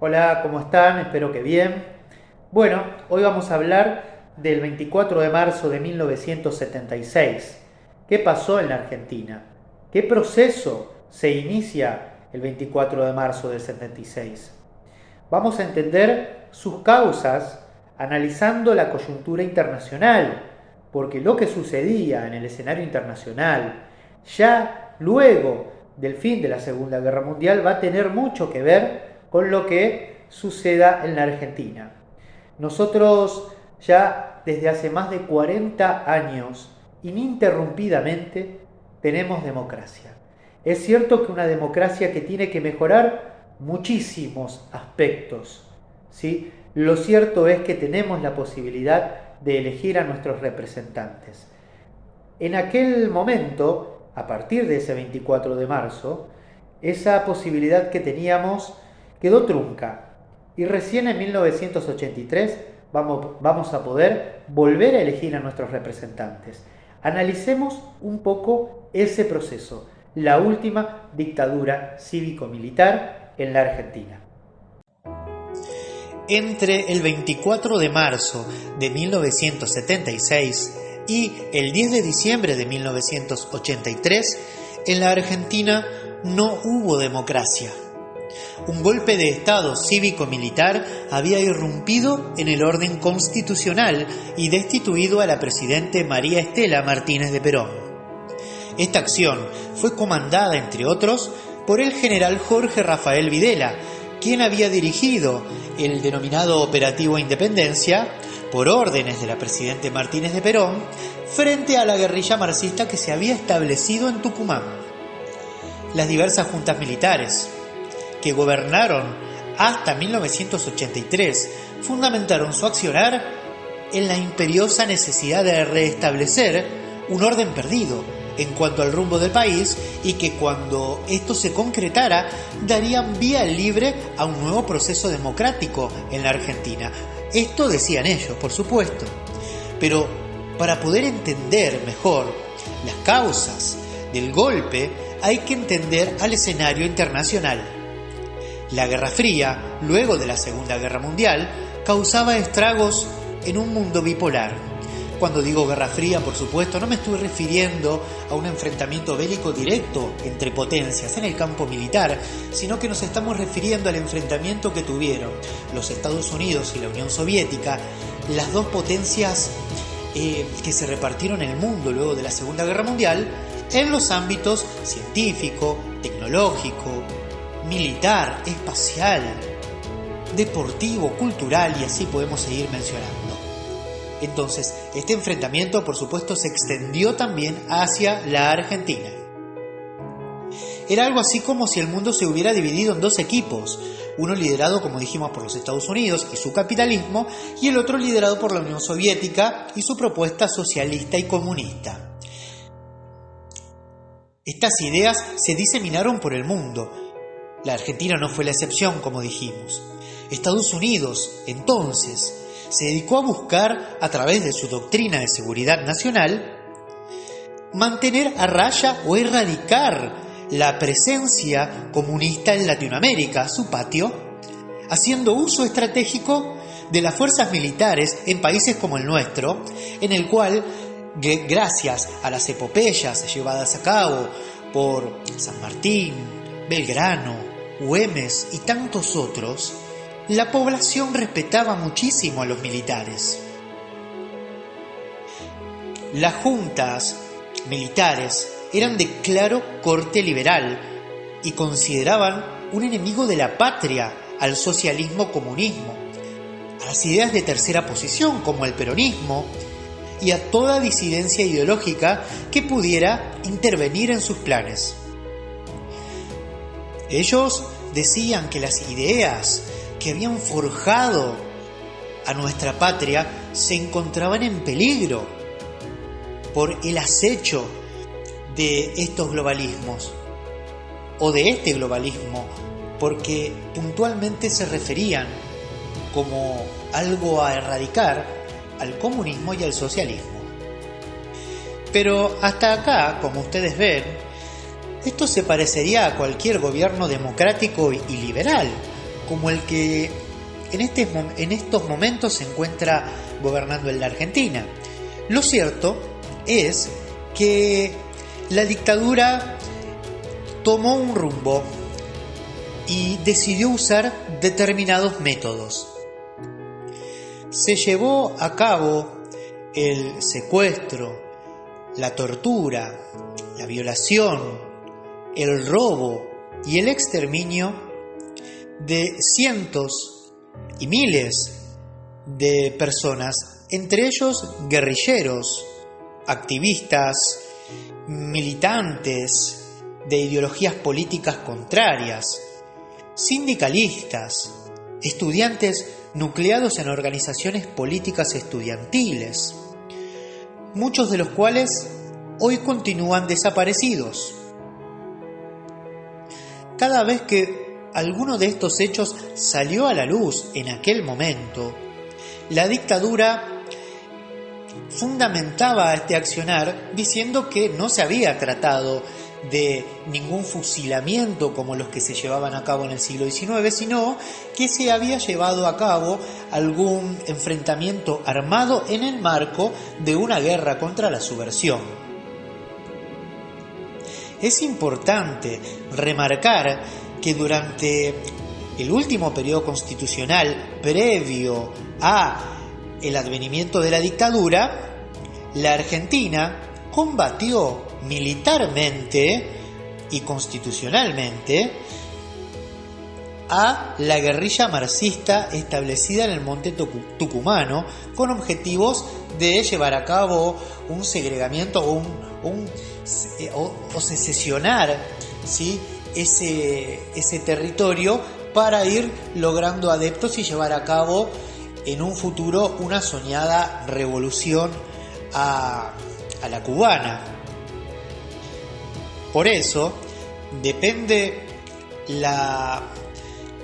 Hola, ¿cómo están? Espero que bien. Bueno, hoy vamos a hablar del 24 de marzo de 1976. ¿Qué pasó en la Argentina? ¿Qué proceso se inicia el 24 de marzo del 76? Vamos a entender sus causas analizando la coyuntura internacional, porque lo que sucedía en el escenario internacional ya luego del fin de la Segunda Guerra Mundial va a tener mucho que ver con lo que suceda en la Argentina. Nosotros ya desde hace más de 40 años, ininterrumpidamente, tenemos democracia. Es cierto que una democracia que tiene que mejorar muchísimos aspectos, ¿sí? Lo cierto es que tenemos la posibilidad de elegir a nuestros representantes. En aquel momento, a partir de ese 24 de marzo, esa posibilidad que teníamos quedó trunca. Y recién en 1983 vamos a poder volver a elegir a nuestros representantes. Analicemos un poco ese proceso, la última dictadura cívico-militar en la Argentina. Entre el 24 de marzo de 1976 y el 10 de diciembre de 1983, en la Argentina no hubo democracia. Un golpe de Estado cívico-militar había irrumpido en el orden constitucional y destituido a la presidenta María Estela Martínez de Perón. Esta acción fue comandada, entre otros, por el general Jorge Rafael Videla, quien había dirigido el denominado Operativo Independencia, por órdenes de la presidenta Martínez de Perón, frente a la guerrilla marxista que se había establecido en Tucumán. Las diversas juntas militares, que gobernaron hasta 1983, fundamentaron su accionar en la imperiosa necesidad de restablecer un orden perdido en cuanto al rumbo del país y que cuando esto se concretara darían vía libre a un nuevo proceso democrático en la Argentina. Esto decían ellos, por supuesto. Pero para poder entender mejor las causas del golpe hay que entender al escenario internacional. La Guerra Fría, luego de la Segunda Guerra Mundial, causaba estragos en un mundo bipolar. Cuando digo Guerra Fría, por supuesto, no me estoy refiriendo a un enfrentamiento bélico directo entre potencias en el campo militar, sino que nos estamos refiriendo al enfrentamiento que tuvieron los Estados Unidos y la Unión Soviética, las dos potencias que se repartieron el mundo luego de la Segunda Guerra Mundial, en los ámbitos científico, tecnológico, militar, espacial, deportivo, cultural, y así podemos seguir mencionando. Entonces, este enfrentamiento, por supuesto, se extendió también hacia la Argentina. Era algo así como si el mundo se hubiera dividido en dos equipos, uno liderado, como dijimos, por los Estados Unidos y su capitalismo, y el otro liderado por la Unión Soviética y su propuesta socialista y comunista. Estas ideas se diseminaron por el mundo. La Argentina no fue la excepción, como dijimos. Estados Unidos, entonces, se dedicó a buscar, a través de su doctrina de seguridad nacional, mantener a raya o erradicar la presencia comunista en Latinoamérica, su patio, haciendo uso estratégico de las fuerzas militares en países como el nuestro, en el cual, gracias a las epopeyas llevadas a cabo por San Martín, Belgrano, Güemes y tantos otros, la población respetaba muchísimo a los militares. Las juntas militares eran de claro corte liberal y consideraban un enemigo de la patria al socialismo-comunismo, a las ideas de tercera posición como el peronismo y a toda disidencia ideológica que pudiera intervenir en sus planes. Ellos decían que las ideas que habían forjado a nuestra patria se encontraban en peligro por el acecho de estos globalismos o de este globalismo, porque puntualmente se referían como algo a erradicar al comunismo y al socialismo. Pero hasta acá, como ustedes ven, esto se parecería a cualquier gobierno democrático y liberal, como el que en estos momentos se encuentra gobernando en la Argentina. Lo cierto es que la dictadura tomó un rumbo y decidió usar determinados métodos. Se llevó a cabo el secuestro, la tortura, la violación, el robo y el exterminio de cientos y miles de personas, entre ellos guerrilleros, activistas, militantes de ideologías políticas contrarias, sindicalistas, estudiantes nucleados en organizaciones políticas estudiantiles, muchos de los cuales hoy continúan desaparecidos. Cada vez que alguno de estos hechos salió a la luz en aquel momento, la dictadura fundamentaba este accionar diciendo que no se había tratado de ningún fusilamiento como los que se llevaban a cabo en el siglo XIX, sino que se había llevado a cabo algún enfrentamiento armado en el marco de una guerra contra la subversión. Es importante remarcar que durante el último periodo constitucional previo a el advenimiento de la dictadura, la Argentina combatió militarmente y constitucionalmente a la guerrilla marxista establecida en el monte tucumano, con objetivos de llevar a cabo un segregamiento o secesionar, ¿sí?, ese territorio para ir logrando adeptos y llevar a cabo en un futuro una soñada revolución a la cubana. Por eso depende la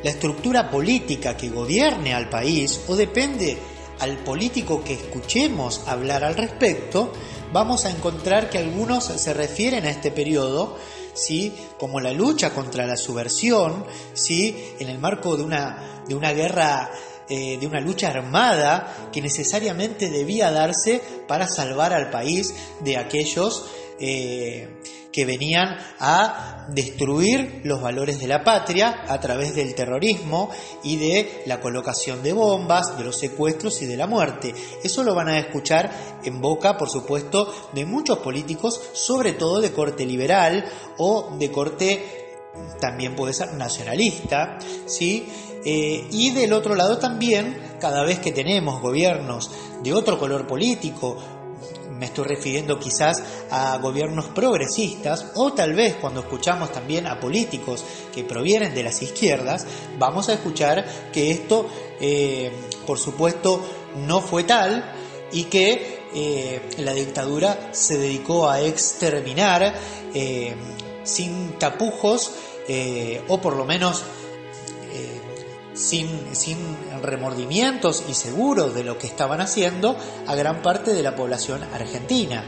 estructura política que gobierne al país, o depende al político que escuchemos hablar al respecto, vamos a encontrar que algunos se refieren a este periodo, ¿sí?, como la lucha contra la subversión, ¿sí?, en el marco de una guerra, de una lucha armada que necesariamente debía darse para salvar al país de aquellos que venían a destruir los valores de la patria a través del terrorismo y de la colocación de bombas, de los secuestros y de la muerte. Eso lo van a escuchar en boca, por supuesto, de muchos políticos, sobre todo de corte liberal o de corte, también puede ser nacionalista, ¿sí? Y del otro lado también, cada vez que tenemos gobiernos de otro color político, me estoy refiriendo quizás a gobiernos progresistas, o tal vez cuando escuchamos también a políticos que provienen de las izquierdas, vamos a escuchar que esto, por supuesto, no fue tal, y que la dictadura se dedicó a exterminar sin tapujos, o por lo menos sin remordimientos y seguros de lo que estaban haciendo, a gran parte de la población argentina.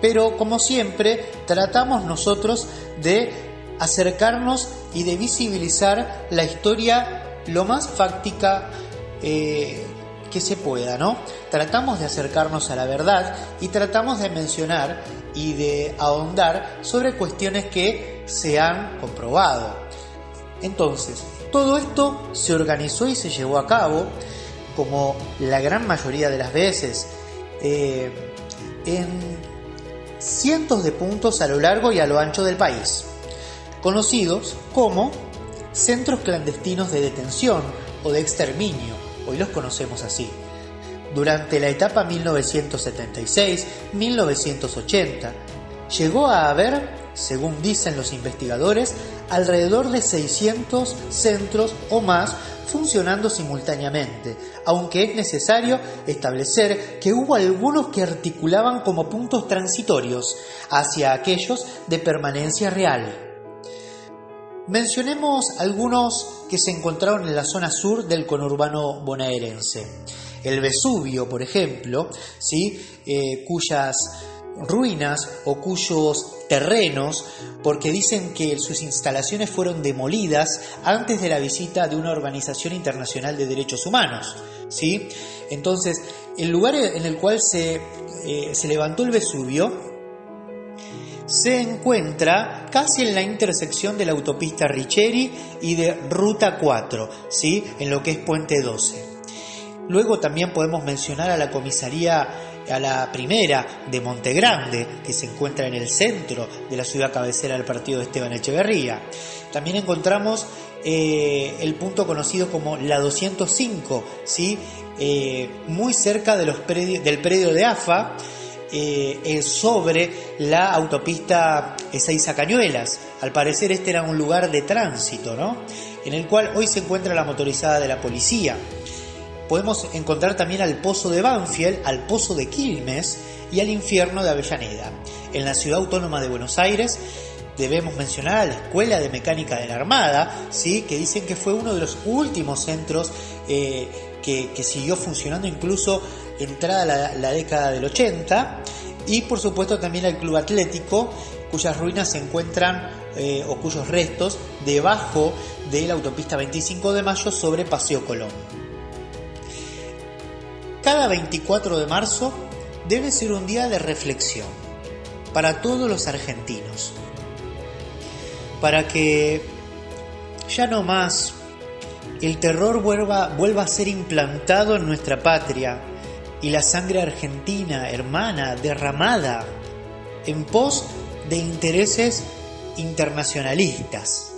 Pero como siempre, tratamos nosotros de acercarnos y de visibilizar la historia lo más fáctica que se pueda, ¿no? Tratamos de acercarnos a la verdad y tratamos de mencionar y de ahondar sobre cuestiones que se han comprobado. Entonces, todo esto se organizó y se llevó a cabo, como la gran mayoría de las veces, en cientos de puntos a lo largo y a lo ancho del país, conocidos como centros clandestinos de detención o de exterminio, hoy los conocemos así. Durante la etapa 1976-1980, llegó a haber, según dicen los investigadores, alrededor de 600 centros o más funcionando simultáneamente, aunque es necesario establecer que hubo algunos que articulaban como puntos transitorios hacia aquellos de permanencia real. Mencionemos algunos que se encontraron en la zona sur del conurbano bonaerense. El Vesubio, por ejemplo, ¿sí?, cuyas ruinas o cuyos terrenos, porque dicen que sus instalaciones fueron demolidas antes de la visita de una organización internacional de derechos humanos, ¿sí? Entonces, el lugar en el cual se levantó el Vesubio se encuentra casi en la intersección de la autopista Riccieri y de Ruta 4, ¿sí? En lo que es Puente 12. Luego también podemos mencionar a la comisaría, a la primera de Monte Grande, que se encuentra en el centro de la ciudad cabecera del partido de Esteban Echeverría. También encontramos el punto conocido como la 205, ¿sí? Muy cerca de del predio de AFA, sobre la autopista Ezeiza Cañuelas. Al parecer este era un lugar de tránsito, ¿no? En el cual hoy se encuentra la motorizada de la policía. Podemos encontrar también al Pozo de Banfield, al Pozo de Quilmes y al Infierno de Avellaneda. En la Ciudad Autónoma de Buenos Aires debemos mencionar a la Escuela de Mecánica de la Armada, ¿sí? Que dicen que fue uno de los últimos centros que siguió funcionando incluso entrada la década del 80, y por supuesto también al Club Atlético, cuyas ruinas se encuentran o cuyos restos debajo de la autopista 25 de Mayo sobre Paseo Colón. Cada 24 de marzo debe ser un día de reflexión para todos los argentinos, para que ya no más el terror vuelva a ser implantado en nuestra patria y la sangre argentina, hermana, derramada en pos de intereses internacionalistas.